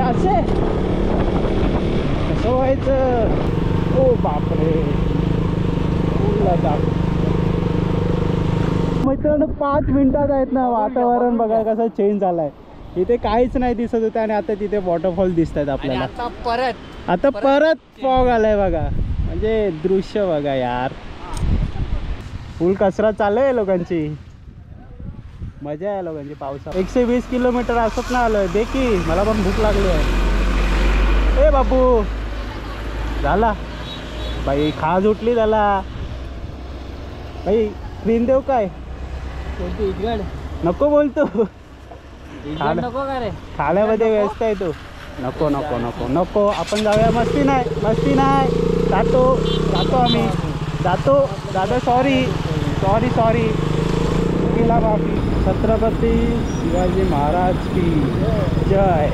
असे कसं व्हायचं? ओ बापरे, लडाख मित्रांनो 5 मिनिटात आहेत ना. वातावरण बघा कसं चेंज झालंय. इथे काहीच नाही दिसत होतं आणि आता तिथे वॉटरफॉल दिसत आहेत आपल्याला. आता परत फॉग आलाय बघा. म्हणजे दृश्य बघा यार, फुल कचरा चालू आहे लोकांची. मजा आहे लोकांची पावसात. 120 किलोमीटर असत ना आलोय. दे की, मला पण भूक लागली आहे. ए बापू झाला बाई, खाज उठली झाला बाई. क्रीम देऊ काय? नको बोलतो, नको का रे? खाण्यामध्ये व्यस्त आहे तू. नको नको नको नको, आपण जाऊया. मस्ती नाही, मस्ती नाही. जातो जातो आम्ही, जातो दादा. सॉरी सॉरी सॉरी, चुकीला माफी. छत्रपती शिवाजी महाराज की जय.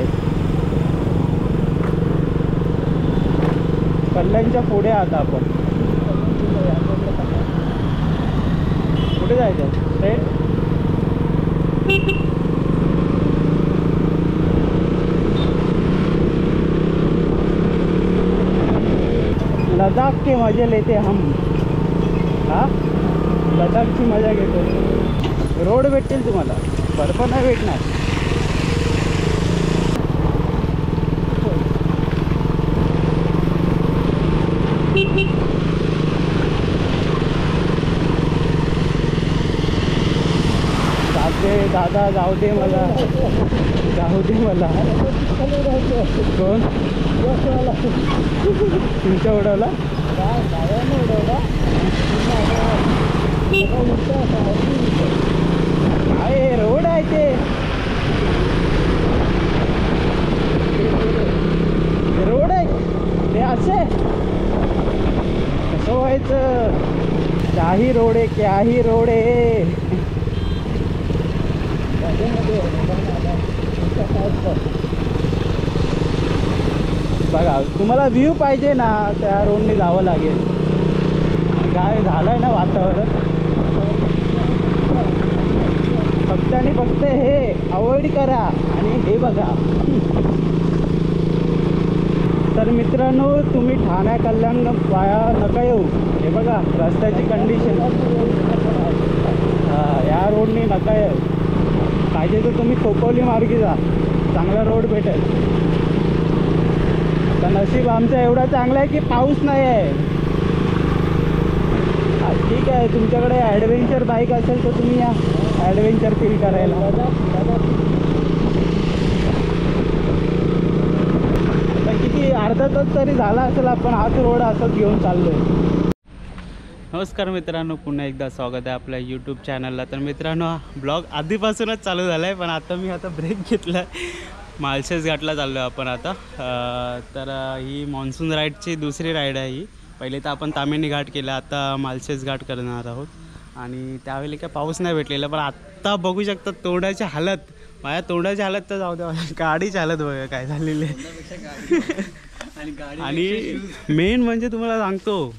कल्याणच्या पुढे आता आपण कुठे जायचं? ट्रेन. लडाख के मजे लेते हम. हा, लडाखची मजा घेतो. रोड भेटतील तुम्हाला, बर्फ नाही भेटणार. दादा जाऊ दे मला, जाऊ दे मला. कोण तुमच्या उडवला? आहे रोड आहे ते. रोड आहे ते. असे कसं व्हायचं? काही रोड आहे, काही रोड आहे. बघा, तुम्हाला व्ह्यू पाहिजे ना, त्या रोडने जावं लागेल. काय झालंय ना वातावरण. फक्त आणि फक्त हे अवॉइड करा आणि हे बघा. तर मित्रांनो, तुम्ही ठाणे कल्याण वाया नका येऊ. हे बघा रस्त्याची कंडिशन. या रोडने नका येऊ. पाहिजे तर तुम्ही खोपोली मार्गी जा, चांगला रोड भेटेल. तर नशीब आमचं एवढं चांगलं आहे की पाऊस नाही आहे. ठीक आहे, तुमच्याकडे ॲडव्हेंचर बाईक असेल तर तुम्ही या ॲडव्हेंचर फील करायला. तर किती अर्धा तास तरी झाला असेल आपण हाच रोड असंच घेऊन चाललोय. नमस्कार मित्रांनो, पुन्हा एकदा स्वागत आहे आपल्या यूट्यूब चॅनलला. तर मित्रांनो, ब्लॉग आधीपासूनच चालू झाला आहे, पण आता मी ब्रेक घेतला आहे. माळशेज घाटला चाललो आहे आपण आता. तर ही मॉन्सून राईडची दुसरी राईड आहे ही. पहिले तर आपण तामिनी घाट केला, आता माळशेज घाट करणार आहोत. आणि त्यावेळी काय पाऊस नाही भेटलेला, पण आत्ता बघू शकता तोंडाची हालत. माझ्या तोंडाची हालत तर जाऊ द्या, गाडीची हालत बघा काय झालेली आहे. आणि मेन म्हणजे तुम्हाला सांगतो,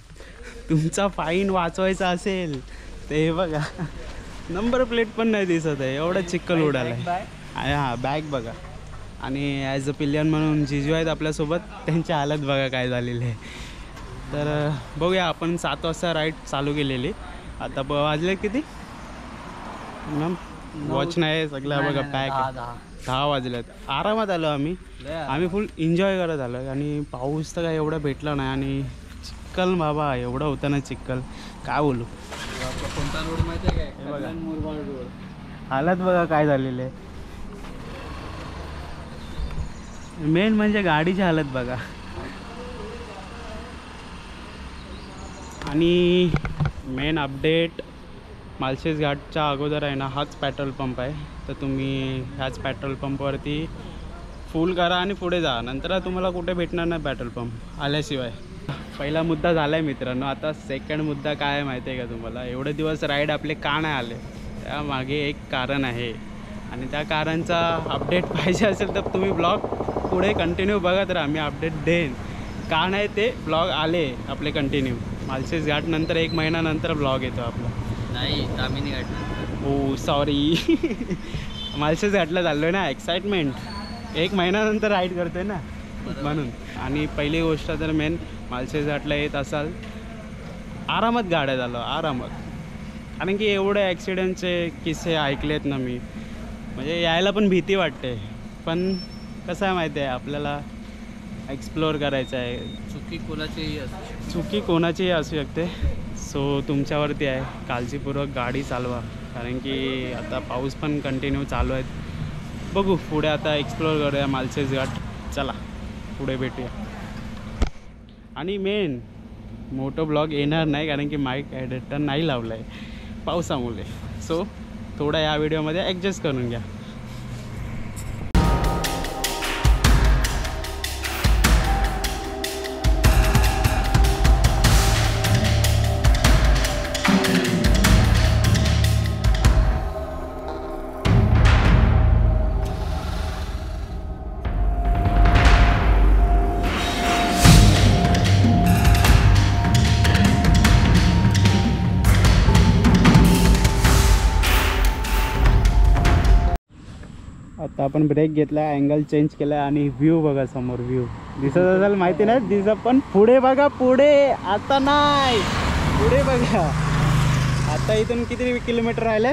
तुमचा फाईन वाचवायचा असेल ते हे बघा, नंबर प्लेट पण नाही दिसत आहे, एवढा चिखल उडाला आहे. हां, बॅग बघा. आणि ॲज अ पिलियन म्हणून जिजू आहेत आपल्यासोबत, त्यांची हालत बघा काय झालेली आहे. तर बघूया, आपण 7 वाजता राईड चालू केलेली. आता वाजले किती मॅम? वॉच नाही सगळं बघा, पॅक. 10 वाजलेत. आरामात आलो आम्ही फुल एन्जॉय करत आलो. आणि पाऊस तर काय एवढा भेटला नाही. आणि चिखल बाबा एवढं होतं ना, चिखल काय बोलू. कोणता रोड माहिती आहे काय? बघा मुरबाड रोड. हालत बघा काय झालेली आहे. मेन म्हणजे गाडीची हालत बघा. आणि मेन अपडेट, माळशेज घाटच्या अगोदर आहे ना, हाच पेट्रोल पंप आहे. तर तुम्ही ह्याच पेट्रोल पंपवरती फुल करा आणि पुढे जा. नंतर तुम्हाला कुठे भेटणार नाही पेट्रोल पंप आल्याशिवाय. पहिला मुद्दा झाला आहे मित्रांनो. आता सेकंड मुद्दा काय आहे माहिती आहे का तुम्हाला? एवढे दिवस राईड आपले का नाही आले, त्यामागे एक कारण आहे. आणि त्या कारणचा अपडेट पाहिजे असेल तर तुम्ही ब्लॉग पुढे कंटिन्यू बघत राहा, मी अपडेट देईन. का नाही ते ब्लॉग आले आपले कंटिन्यू. माळशेज घाट नंतर 1 महिन्यानंतर ब्लॉग येतो आपला. नाही, तामिनी घाट. हो सॉरी, माळशेज घाटला चाललो आहे ना, एक्साइटमेंट. 1 महिन्यानंतर राईड करतोय ना म्हणून. आणि पहिली गोष्ट तर मेन मालशेज घाटला येत असाल आरामात गाड्या झालो आरामात. कारण की एवढे ॲक्सिडेंटचे किस्से ऐकलेत ना मी, म्हणजे यायला पण भीती वाटते. पण कसं आहे माहिती आहे आपल्याला एक्सप्लोअर करायचं आहे. चुकी कोणाचीही असू शकते. सो तुमच्यावरती आहे, काळजीपूर्वक गाडी चालवा. कारण की आता पाऊस पण कंटिन्यू चालू आहे. बघू पुढे आता एक्सप्लोअर करूया मालशेज घाट. चला पुढे भेटूया. आणि मेन मोठं ब्लॉग येणार नाही कारण की माईक एडिटर नाही लावलं आहे पावसामुळे. सो थोडा या व्हिडिओमध्ये ॲडजस्ट करून घ्या. आता आपण ब्रेक घेतला, अँगल चेंज केला आणि व्ह्यू बघा समोर. व्ह्यू दिसत असेल माहिती नाही दिसत, पण पुढे बघा. पुढे आता नाही, पुढे बघा. आता इथून किती किलोमीटर राहिले?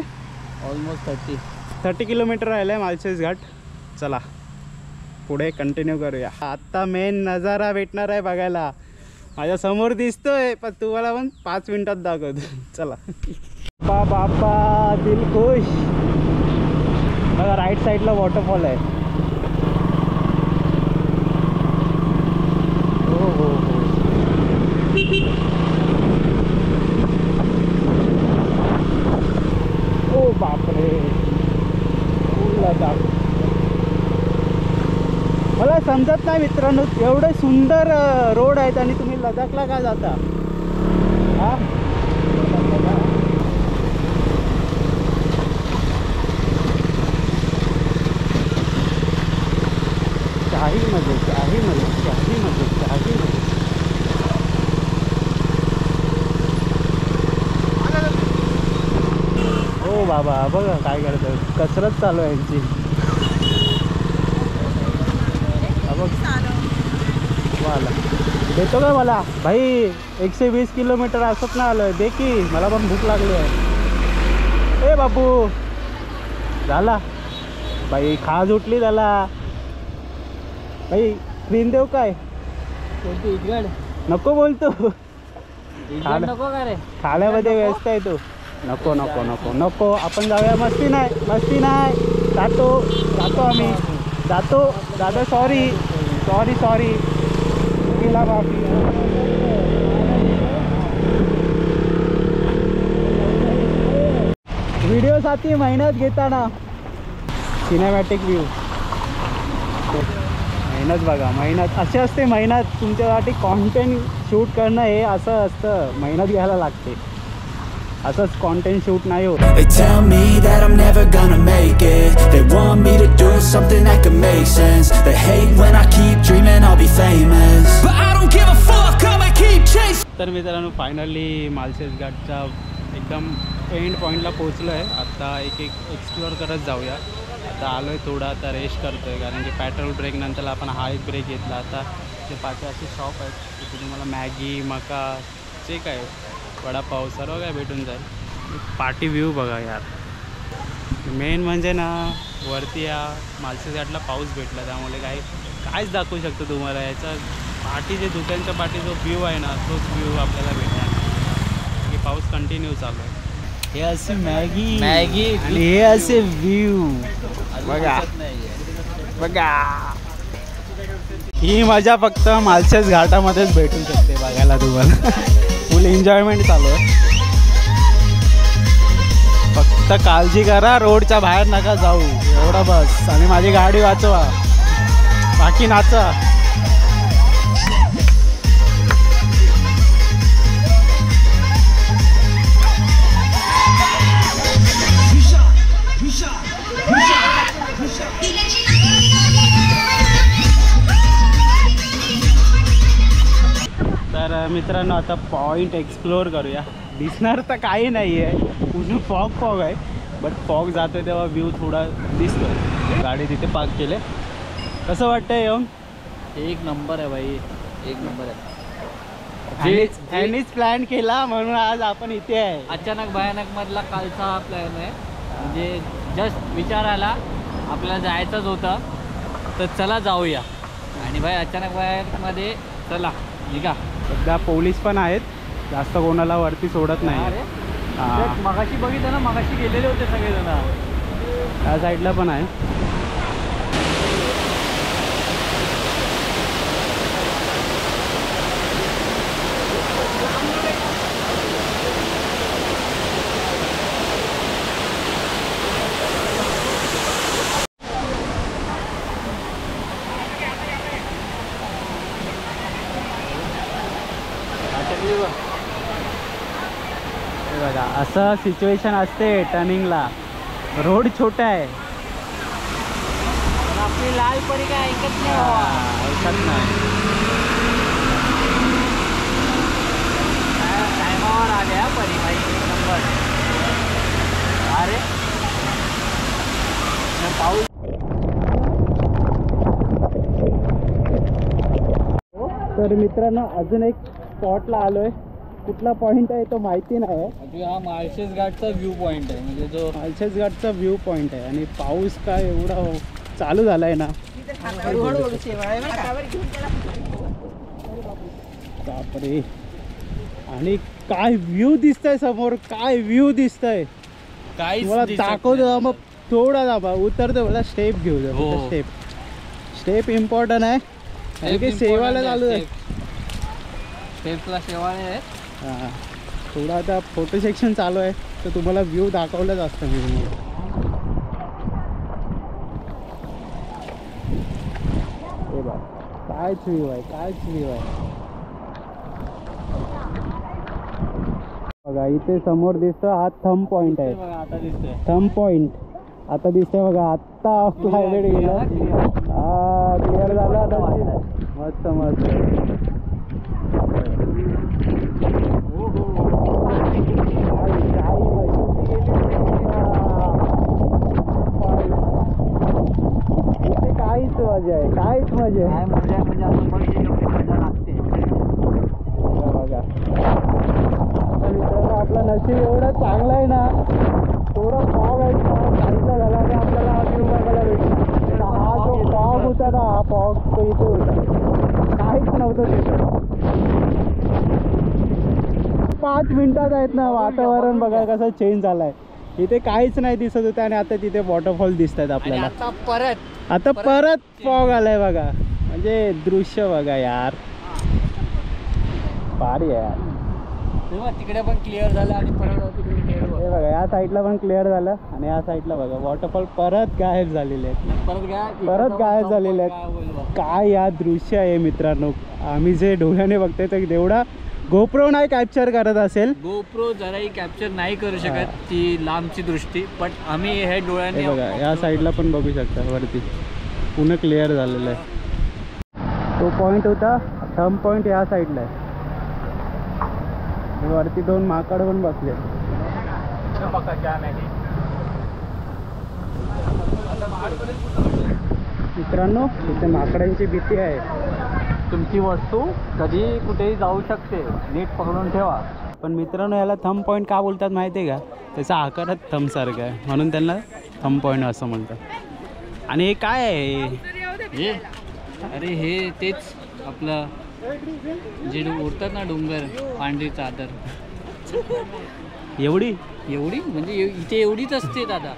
ऑलमोस्ट 30 किलोमीटर राहिले मालशेज घाट. चला पुढे कंटिन्यू करूया. आता मेन नजारा भेटणार आहे बघायला. माझ्या समोर दिसतोय पण तुम्हाला पण 5 मिनिटात दाखवतो. चला बाबा दिल खुश. बघा राईट साईडला वॉटरफॉल आहे. हो हो हो. ओ बापरे, लडाख. मला समजत नाही मित्रांनो, एवढे सुंदर रोड आहेत आणि तुम्ही लडाखला का जाता? हा काही मजे. हो बाबा बघा काय करतात, कसरत चालू आहे यांची. वाला देतो का मला भाई? 120 किलोमीटर असत ना आलं. दे की, मला पण भूक लागली आहे. ए बापू झाला बाई, खाज उठली झाला भाई. क्रीम देऊ काय? नको बोलतो. नको का रे? खाण्यामध्ये व्यस्त आहे तो. नको नको नको नको. आपण जाऊया. मस्ती नाही. जातो आम्ही जातो. दादा सॉरी. चुकीला माफी. व्हिडिओसाठी मेहनत घेताना सिनेमॅटिक व्ह्यू. मेहनत बघा, मेहनत अशी असते. मेहनत तुमच्यासाठी कॉन्टेंट शूट करणं हे असं असतं, मेहनत घ्यायला लागते. असंच कॉन्टेंट शूट नाही होत. They tell me that I'm never gonna make it. They want me to do something that could make sense. They hate when I keep dreaming I'll be famous, but I don't give a fuck, I'ma keep chasing. तर मित्रांनो finally Malshej घाटच्या एकदम end पॉईंटला पोहोचलो आहे. आता एक explore करत जाऊया. आता आलो आहे थोडा, आता रेस्ट करतो आहे कारण की पेट्रोल ब्रेक नंतर आपण हा एक ब्रेक घेतला. आता ते पाठी असे शॉप आहेत तिथे तुम्हाला मॅगी, मका, जे काय वडापाव सर्व काय भेटून जाईल. पार्टी व्ह्यू बघा यार. मेन म्हणजे ना वरती या मालशेज घाटला पाऊस भेटला त्यामुळे काहीच दाखवू शकतो तुम्हाला. याचा पाठीचे दुकानच्या पाठी जो व्ह्यू आहे ना तोच व्ह्यू आपल्याला भेटणार की पाऊस कंटिन्यू चालू आहे. हे असे मॅगी आणि हे असे व्ह्यू बघा. ही मजा फक्त मालशेज घाटामध्येच भेटू शकते बघायला तुम्हाला. फुल एन्जॉयमेंट चालू आहे. फक्त काळजी करा, रोडच्या बाहेर नका जाऊ एवढा बस. आणि माझी गाडी वाचवा, बाकी नाचा. तर मित्रांनो आता पॉईंट एक्सप्लोअर करूया. दिसणार तर काही नाही आहे, पूर्ण फॉग आहे. बट फॉग जातो तेव्हा व्ह्यू थोडा दिसतो. गाडी तिथे पार्क केले. कसं वाटतंय येऊन? एक नंबर आहे भाई, एक नंबर आहे. ह्यानीच प्लॅन केला म्हणून आज आपण इथे आहे. अचानक भयानक मधला कालचा हा प्लॅन आहे. म्हणजे जस्ट विचार आला आपल्याला जायचंच होतं तर चला जाऊया. आणि भाई अचानक भयानकमध्ये चला निघा. सध्या पोलीस पण आहेत, जास्त कोणाला वरती सोडत नाही. अरे हां, मगाशी बघितलं ना, मगाशी गेलेले होते सगळेजण. त्या साईडला पण आहे. हे बघा असं सिच्युएशन असते टर्निंगला. रोड छोटा आहे. आपली लाल परी काय ऐकत नाही बाबा. ऐकत नाही. टायमावर आल्या परी भाई, एक नंबर. अरे पाऊस तर मित्रांनो अजून एक स्पॉटला आलोय. कुठला पॉइंट आहे तो माहिती नाही. हा माळशेज घाटचा व्ह्यू पॉइंट आहे. म्हणजे जो माळशेज घाटचा व्ह्यू पॉइंट आहे. आणि पाऊस काय एवढा चालू झालाय ना, बापरे. आणि काय व्ह्यू दिसतंय समोर, काय व्ह्यू दिसतंय काहीच मला दिसत दाखवतो. नाही. मग थोडा दाबा उतरतो. मला स्टेप घेऊ द्या. हो. स्टेप इम्पॉर्टंट आहे. कारण की सेवाला चालू आहे. स्टेपला शेवाळे आहेत. हां, थोडा आता फोटो सेक्शन चालू आहे तर तुम्हाला व्ह्यू दाखवलंच असतं मी तुम्हाला. हे बघ कायच व्ह्यू आहे, कायच व्ह्यू आहे. बघा इथे समोर दिसतं हा थंब पॉइंट आहे. बघा आता दिसतोय. थंब पॉइंट आता दिसतंय बघा. आत्ता हायवे गेला. हा क्लिअर झाला आता. मस्त मस्त. इथे काहीच मजा आहे, काहीच मजा आहे. काय मजा आहे म्हणजे असं बघ एवढी मजा लागते. बघा आता मित्रांनो आपलं नशीब एवढं चांगलं आहे ना. थोडं फॉग आहे ना, काहीचा झाला आणि आपल्याला हा व्ह्यू बघायला भेटतो. हा जो फॉग होता ना, हा फॉग तो इथे होता, काहीच नव्हतं तिथं. 5 मिनिटात आहेत ना वातावरण बघा कसं चेंज झालंय. इथे काहीच नाही दिसत होतं आणि आता तिथे वॉटरफॉल दिसत आहेत आपल्याला. आता परत फॉग आलाय बघा. म्हणजे दृश्य बघा यार, भारी आहे यार. तिकडे पण क्लिअर झालं आणि परत तिकडे क्लिअर. हे बघा या साईडला पण क्लिअर झालं आणि या साईडला बघा वॉटरफॉल परत गायब झालेले आहेत. परत गायब झालेले आहेत. काय या दृश्य आहे मित्रांनो. आम्ही जे डोळ्याने बघतोय तर तेवढा गोप्रो नाही कॅप्चर करत असेल. गोप्रो जराही कॅप्चर नाही करू शकत ती लांबची दृष्टी. पण आम्ही हे डोळ्याने बघा या साईडला पण बघू शकता वरती पूर्ण क्लिअर झालेलं आहे. तो पॉइंट होता थंब पॉइंट या साईडला आहे. वरती 2 माकड पण बसले. मित्रांनो इथे माकडांची भीती आहे. तुमची वस्तू कधी कुठेही जाऊ शकते, नीट पकडून ठेवा. पण मित्रांनो याला थंब पॉईंट का बोलतात माहिती आहे का? त्याचा आकारच थंबसारखा आहे म्हणून त्यांना थंब पॉईंट असं म्हणतात. आणि हे काय आहे हे? अरे हे तेच आपलं जे उडतात ना डोंगर, पांढरी चादर. एवढी म्हणजे इथे एवढीच असते दादा.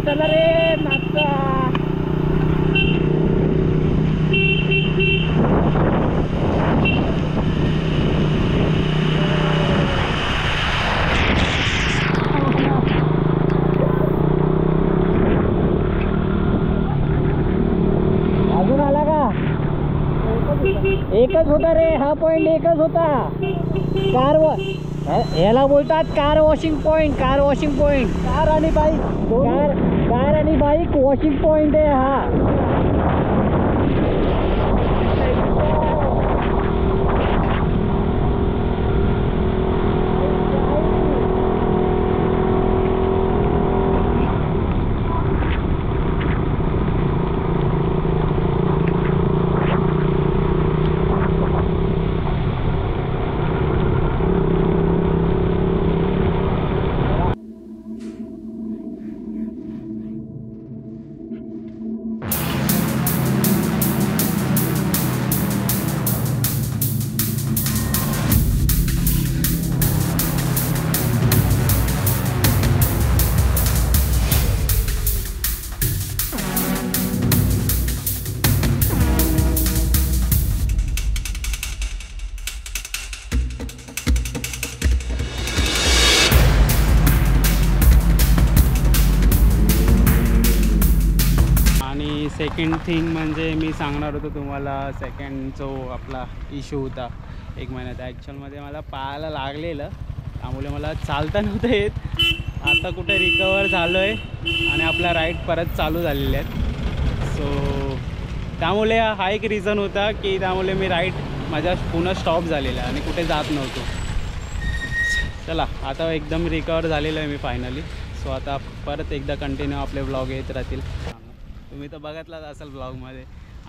चला रे नाचा. अजून आला का? एकच होता रे हा पॉइंट, एकच होता. कारवर याला बोलतात car washing point. Car washing point. Car आणि बाईक. कार आणि बाईक वॉशिंग पॉइंट आहे हा. सेकंड थिंग म्हणजे मी सांगणार होतो तुम्हाला, सेकंड जो आपला इश्यू होता 1 महिन्यात, ॲक्च्युअलमध्ये मला पायाला लागलेलं, त्यामुळे मला चालता नव्हतं येत. आता कुठे रिकवर झालो आहे आणि आपला राईड परत चालू झालेले आहेत. सो त्यामुळे हा एक रिझन होता की त्यामुळे मी राईड माझ्या पुन्हा स्टॉप झालेला आणि कुठे जात नव्हतो. चला आता एकदम रिकवर झालेलं आहे मी फायनली. सो आता परत एकदा कंटिन्यू आपले ब्लॉग येत राहतील. तुम्ही तर बघितलाच असेल ब्लॉगमध्ये,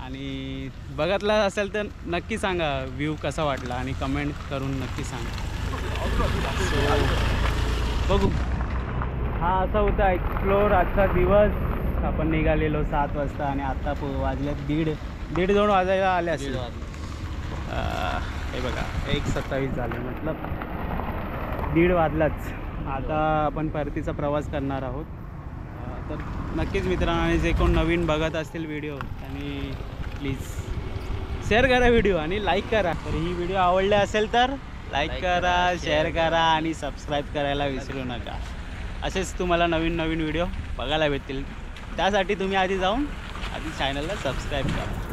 आणि बघितला असेल तर नक्की सांगा व्ह्यू कसा वाटला आणि कमेंट करून नक्की सांगा. सो बघू. हा असा होता एक्सप्लोर आजचा दिवस. आपण निघालेलो 7 वाजता आणि आत्ता वाजले दीड 2 वाजायला आले असेल. हे बघा 1:27 झाले, मतलब 1:30 वाजलाच. आता आपण परतीचा प्रवास करणार आहोत. तर नक्कीच मित्रांनो, आणि जे कोण नवीन बघत असतील व्हिडिओ त्यांनी प्लीज शेअर करा व्हिडिओ आणि लाईक करा. तर ही व्हिडिओ आवडली असेल तर लाईक करा, शेअर करा आणि सबस्क्राईब करायला विसरू नका. असेच तुम्हाला नवीन व्हिडिओ बघायला भेटतील. त्यासाठी तुम्ही आधी जाऊन चॅनलला सबस्क्राईब करा.